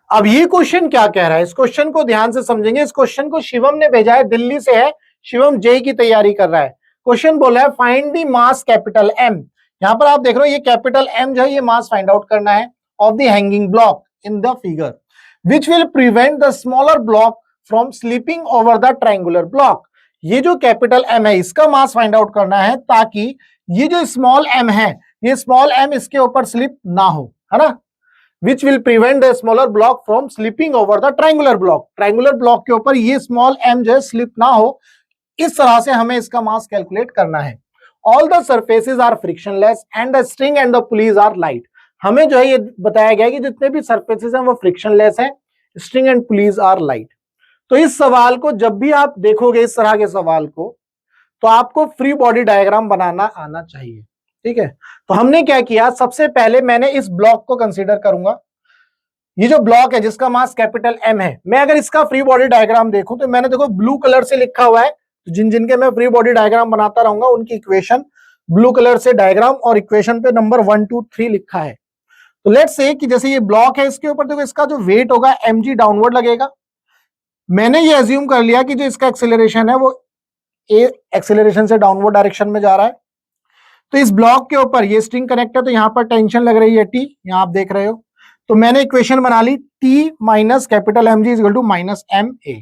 अब ये क्वेश्चन क्या कह रहा है, इस क्वेश्चन को ध्यान से समझेंगे। इस क्वेश्चन को शिवम ने भेजा है, दिल्ली से है, शिवम जेई की तैयारी कर रहा है। क्वेश्चन बोला है find the mass capital M. यहां पर आप देख रहे हो ये कैपिटल एम जो है ये मास फाइंड आउट करना है of the hanging block in the figure which will prevent the smaller block from slipping over the triangular block. ये जो कैपिटल एम है इसका मास फाइंड आउट करना है ताकि ये जो स्मॉल एम है ये स्मॉल एम इसके ऊपर स्लिप ना हो, है ना। which will prevent the smaller block from slipping over the triangular block। Triangular block के ऊपर ये स्मॉल m जो है स्लिप ना हो, इस तरह से हमें इसका मास कैलकुलेट करना है। All the surfaces are frictionless and the string and the pulleys are light. हमें जो है ये बताया गया है कि जितने भी सर्फेसेस हैं वो फ्रिक्शनलेस हैं, string and pulleys are light. तो इस सवाल को जब भी आप देखोगे इस तरह के सवाल को तो आपको फ्री बॉडी डायग्राम बनाना आना चाहिए, ठीक है। तो हमने क्या किया, सबसे पहले मैंने इस ब्लॉक को कंसीडर करूंगा। ये जो ब्लॉक है जिसका मास कैपिटल एम है, मैं अगर इसका फ्री बॉडी डायग्राम देखूं तो मैंने देखो ब्लू कलर से लिखा हुआ है, तो जिन जिनके मैं फ्री बॉडी डायग्राम बनाता रहूंगा उनकी इक्वेशन ब्लू कलर से डायग्राम और इक्वेशन पे नंबर 1 2 3 लिखा है। तो लेट्स से कि जैसे ये ब्लॉक है इसके ऊपर देखो इसका जो वेट होगा mg डाउनवर्ड लगेगा। मैंने ये अज्यूम कर लिया कि जो इसका एक्सेलरेशन है वो ए एक्सेलरेशन से डाउनवर्ड डायरेक्शन में जा रहा है। तो इस ब्लॉक के ऊपर ये स्ट्रिंग कनेक्ट है तो यहां पर टेंशन लग रही है टी, यहां आप देख रहे हो। तो मैंने इक्वेशन बना ली T minus capital M G is equal to minus M A.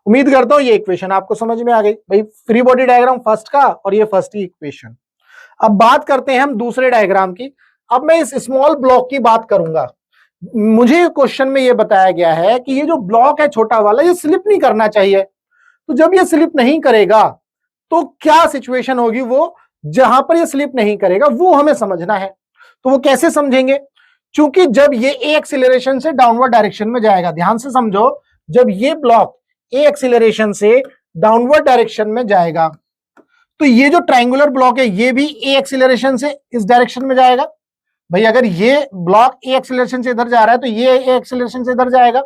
उम्मीद करता हूं ये इक्वेशन आपको समझ में आ गई भाई, फ्री बॉडी डायग्राम फर्स्ट का और ये फर्स्ट ही इक्वेशन। अब बात करते हैं हम दूसरे डायग्राम की। अब मैं इस स्मॉल ब्लॉक की बात करूंगा। मुझे क्वेश्चन में ये बताया गया है कि ये जो ब्लॉक है छोटा वाला ये स्लिप नहीं करना चाहिए। तो जब ये स्लिप नहीं करेगा तो क्या सिचुएशन होगी, वो जहां पर ये स्लिप नहीं करेगा वो हमें समझना है। तो वो कैसे समझेंगे, क्योंकि जब ये ए एक्सीलरेशन से डाउनवर्ड डायरेक्शन में जाएगा, ध्यान से समझो, जब ये ब्लॉक ए एक्सीलरेशन से डाउनवर्ड डायरेक्शन में जाएगा तो ये जो ट्रायंगुलर ब्लॉक है ये भी ए एक्सीलरेशन से इस डायरेक्शन में जाएगा। भाई अगर ये ब्लॉक ए एक्सीलरेशन से इधर जा रहा है तो ये ए एक्सीलरेशन से इधर जाएगा,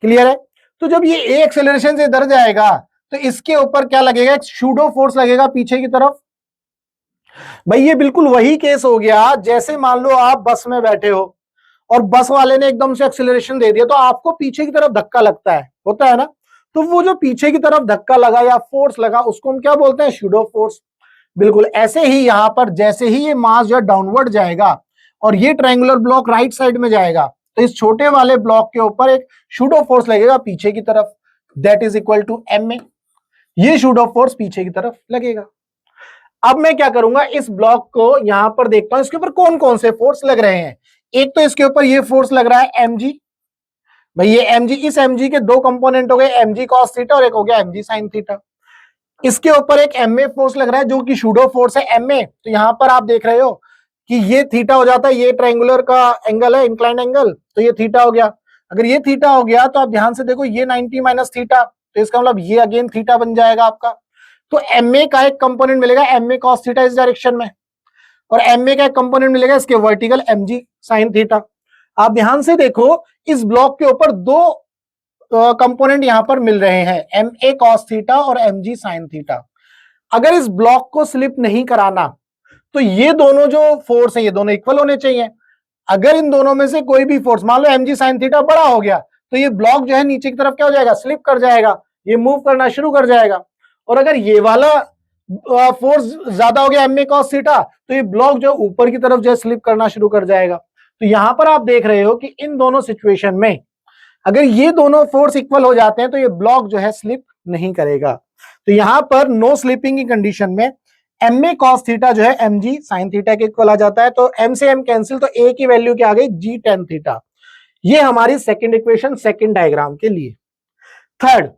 क्लियर है। तो जब ये ए एक्सीलरेशन से इधर जाएगा तो इसके ऊपर क्या लगेगा, एक सूडो फोर्स लगेगा पीछे की तरफ। भाई ये बिल्कुल वही केस हो गया जैसे मान लो आप बस में बैठे हो और बस वाले ने एकदम से एक्सीलरेशन दे दिया तो आपको पीछे की तरफ धक्का लगता है, होता है ना। तो वो जो पीछे की तरफ धक्का लगा या फोर्स लगा उसको हम क्या बोलते हैं, सूडो फोर्स। बिल्कुल ऐसे ही यहां पर जैसे ही ये मास जो डाउनवर्ड जाएगा और ये ट्रायंगुलर ब्लॉक राइट साइड में जाएगा तो इस छोटे वाले ब्लॉक के ऊपर एक सूडो फोर्स लगेगा पीछे की तरफ, that is equal to M A. ये सूडो फोर्स पीछे की तरफ लगेगा। अब मैं क्या करूंगा, इस ब्लॉक को यहां पर देखता हूं इसके ऊपर कौन कौन से फोर्स लग रहे हैं। एक तो इसके ऊपर ये फोर्स लग रहा है mg। भाई ये mg, इस mg के दो कंपोनेंट हो गए, mg cos थीटा और एक हो गया mg sin थीटा। इसके ऊपर एक ma फोर्स लग रहा है जो कि सूडो फोर्स है ma। तो यहां पर आप देख रहे हो कि ये थीटा हो जाता है, ये ट्रायंगुलर का एंगल है, इंक्लाइन एंगल, तो ये थीटा हो गया। अगर ये थीटा हो गया तो आप ध्यान से देखो ये 90 माइनस थीटा, तो इसका मतलब ये अगेन थीटा बन जाएगा आपका। तो ma का एक कंपोनेंट मिलेगा ma cos थीटा इस डायरेक्शन में और ma का एक कंपोनेंट मिलेगा इसके वर्टिकल mg sin थीटा। आप ध्यान से देखो इस ब्लॉक के ऊपर दो कंपोनेंट यहां पर मिल रहे हैं, ma cos थीटा और mg sin थीटा। अगर इस ब्लॉक को स्लिप नहीं कराना तो ये दोनों जो फोर्स है ये दोनों इक्वल होने चाहिए। अगर इन दोनों में से कोई भी फोर्स मान लो mg sin थीटा बड़ा हो गया तो ये ब्लॉक जो है नीचे की तरफ क्या हो जाएगा, स्लिप कर जाएगा, ये मूव करना शुरू कर जाएगा। और अगर ये वाला फोर्स ज्यादा हो गया ma cos थीटा तो ये ब्लॉक जो ऊपर की तरफ जो है स्लिप करना शुरू कर जाएगा। तो यहां पर आप देख रहे हो कि इन दोनों सिचुएशन में अगर ये दोनों फोर्स इक्वल हो जाते हैं तो ये ब्लॉक जो है स्लिप नहीं करेगा। तो यहां पर नो स्लिपिंग की कंडीशन में ma cos थीटा जो है mg sin थीटा के इक्वल आ जाता है। तो m से m कैंसिल, तो a की वैल्यू क्या आ गई, g tan थीटा। ये हमारी सेकंड इक्वेशन सेकंड डायग्राम के लिए। थर्ड,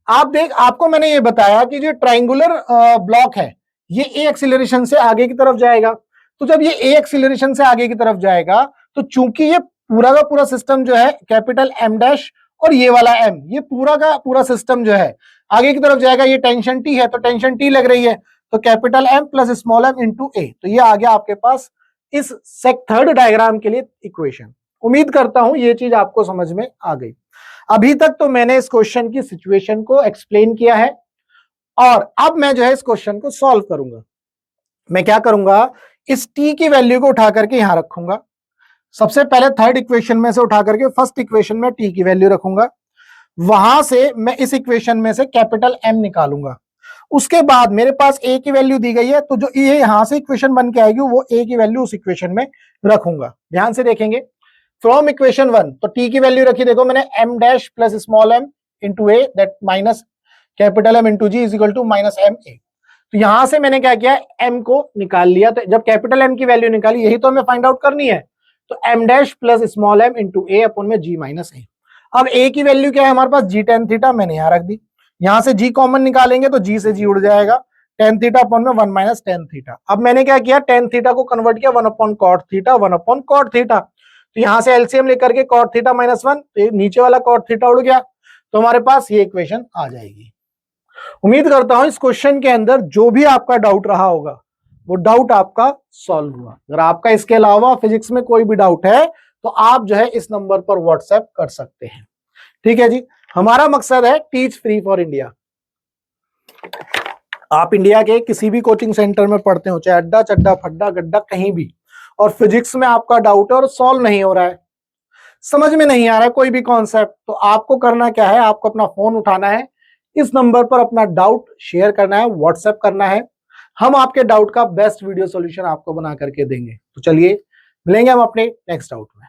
आपको मैंने ये बताया कि जो ट्रायंगुलर ब्लॉक है ये ए एक्सीलरेशन से आगे की तरफ जाएगा। तो जब ये ए एक्सीलरेशन से आगे की तरफ जाएगा तो चूंकि ये पूरा का पूरा सिस्टम जो है कैपिटल एम डैश और ये वाला एम, ये पूरा का पूरा सिस्टम जो है आगे की तरफ जाएगा, ये टेंशन टी है तो टेंशन टी लग रही है, तो capital M plus small M into A. तो ये आ गया आपके पास इस थर्ड डायग्राम के लिए इक्वेशन। उम्मीद करता हूं ये चीज आपको समझ में आ गई। अभी तक तो मैंने इस क्वेश्चन की सिचुएशन को एक्सप्लेन किया है और अब मैं जो है इस क्वेश्चन को सॉल्व करूंगा। मैं क्या करूंगा, इस t की वैल्यू को उठा करके यहां रखूंगा, सबसे पहले थर्ड इक्वेशन में से उठा करके फर्स्ट इक्वेशन में टी की वैल्यू रखूंगा, वहां से मैं इस इक्वेशन में से कैपिटल एम निकालूंगा। उसके बाद मेरे पास ए की वैल्यू दी गई है, तो जो ये यहां से इक्वेशन बन के आएगी वो ए की वैल्यू उस इक्वेशन में रखूंगा। ध्यान से देखेंगे, फ्रॉम इक्वेशन 1 तो टी की वैल्यू रखी, देखो मैंने M dash plus small M into A that minus capital M into G is equal to minus M A. तो यहां से मैंने क्या किया, एम को निकाल लिया। तो जब कैपिटल एम की वैल्यू निकाली, यही तो हमें फाइंड आउट करनी है, तो M dash plus small M into A अपन में जी माइनस ए। अब ए की वैल्यू क्या है हमारे पास, जी टेन थीटा, मैंने यहां रख दी। यहां से जी कॉमन निकालेंगे तो जी से जी उड़ जाएगा, टेन थीटा अपन में 1 माइनस टेन थीटा। अब मैंने क्या किया, टेन थीटा को कन्वर्ट किया 1 upon cot theta, 1 upon cot theta. तो यहां से एलसीएम लेकर के कॉट थीटा माइनस 1, तो नीचे वाला कॉट थीटा उड़ गया, तो हमारे पास ये इक्वेशन आ जाएगी। उम्मीद करता हूं इस क्वेश्चन के अंदर जो भी आपका डाउट रहा होगा वो डाउट आपका सॉल्व हुआ। अगर आपका इसके अलावा फिजिक्स में कोई भी डाउट है तो आप जो है इस नंबर पर व्हाट्सएप कर सकते हैं। ठीक है जी, हमारा मकसद है टीच फ्री फॉर इंडिया। आप इंडिया के किसी भी कोचिंग सेंटर में पढ़ते हो, चाहे अड्डा चड्डा फड्डा गड्ढा कहीं भी, और फिजिक्स में आपका डाउट है और सॉल्व नहीं हो रहा है, समझ में नहीं आ रहा है कोई भी कॉन्सेप्ट, तो आपको करना क्या है, आपको अपना फोन उठाना है, इस नंबर पर अपना डाउट शेयर करना है, व्हाट्सएप करना है, हम आपके डाउट का बेस्ट वीडियो सॉल्यूशन आपको बना करके देंगे। तो चलिए मिलेंगे हम अपने नेक्स्ट डाउट में।